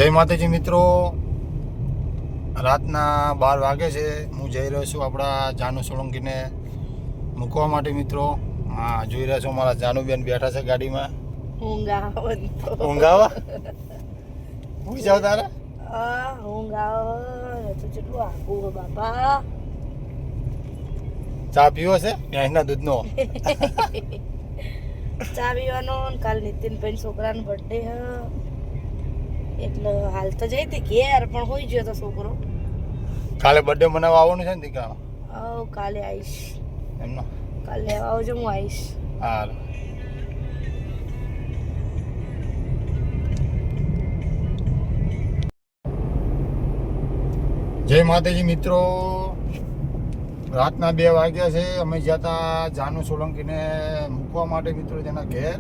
જય માતાજી મિત્રો, રાતના 12 વાગે છે. હું જઈ રહ્યો છું આપણા જાનુ સોલંકીને મૂકવા માટે મિત્રો. હા, જોઈ રહ્યા છો મારા જાનુબેન બેઠા છે ગાડીમાં. ઊંઘ આવે હું જાવ તારે ઊંઘ આવે તો કેટલું આગું બાપા. ચા પીવો છે ભેંસના દૂધનો? ચા પીવાનો. કાલ નીતિનભાઈ છોકરાનો બર્થડે હ એટલે હાલ તો જઈ હતી ઘેર, પણ હોઈ ગયો તો છોકરો. કાલે બર્થડે મનાવવા આવવાનું છે ને દીકરાનો? કાલે આવીશ. એમનો કાલે લેવા આવજો, હું આવીશ. હા. જય માતાજી મિત્રો, રાતના 2 વાગ્યા છે. અમે જ્યાં હતા જાનુ સોલંકીને મૂકવા માટે મિત્રો તેના ઘેર.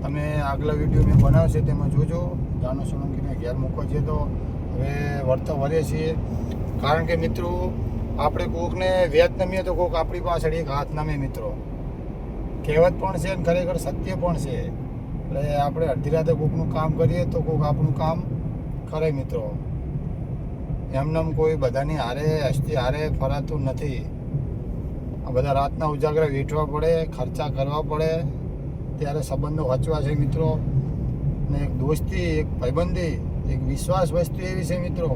તમે આગલા વિડીયો મેં બનાવ્યો છે તેમાં જોજો. જાનુ સોલંકીને ઘેર મૂકવા છે તો હવે વળતા વળીએ છીએ. કારણ કે મિત્રો આપણે કોકને વેચ નમીએ તો કોક આપણી પાછળ એક હાથ નમે મિત્રો. કહેવત પણ છે અને ખરેખર સત્ય પણ છે. એટલે આપણે અડધી રાતે કોકનું કામ કરીએ તો કોક આપણું કામ કરે મિત્રો. એમને કોઈ બધાની હારે હસ્તી હારે ફરાતું નથી. આ બધા રાતના ઉજાગરા વેઠવા પડે, ખર્ચા કરવા પડે, ત્યારે સંબંધો વચવા છે મિત્રો. ને એક દોસ્તી, એક ભાઈબંધી, એક વિશ્વાસ વસ્તુ એવી છે મિત્રો,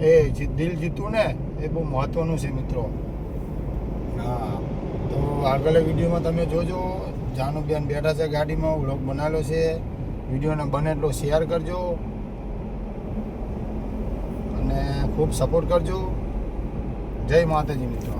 એ દિલ જીતવું ને એ બહુ મહત્વનું છે મિત્રો. હા, તો આગળ વિડીયોમાં તમે જોજો. જાનુબેન બેઠા છે ગાડીમાં, વ્લોગ બનાવેલો છે. વિડીયોને બને એટલો શેર કરજો અને ખૂબ સપોર્ટ કરજો. જય માતાજી મિત્રો.